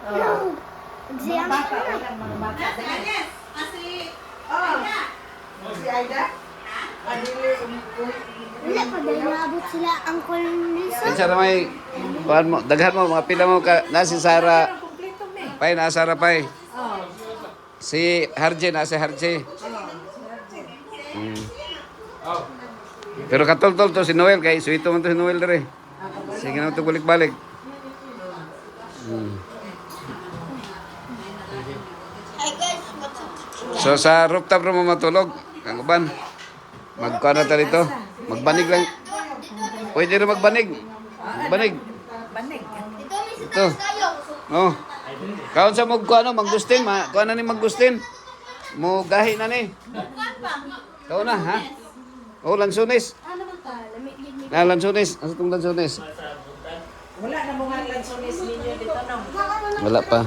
Mga bata, walang mga bata. Si Aida? Wala pa dahil naabot sila ang Nelson. Kinsa na may kuhan mo, daghan mo mga pila mo ka na si Sara Kompleto me. Pay na Sara Pay. Oh. Si Harje na si Harje. Pero katol-tol to si Noel kay suito man to si Noel dere. Sige na to balik-balik. Hi guys, what's up? So sa rooftop ro mo matulog. Ang uban. Magkuha na ta dito. Magbanig lang. Pwede rin magbanig. Magbanig. Banig. Ito may Ito. Oh. Kaon sa mo kuha no, Manggustin, kuha na ni Manggustin. Mo gahi na ni. Kaon na ha. Oh, lansunis. Ano ba ta? Lamig-lamig. Na lansunis. Asa tong lansunis? Wala na mga lansones ninyo dito, no? Wala pa.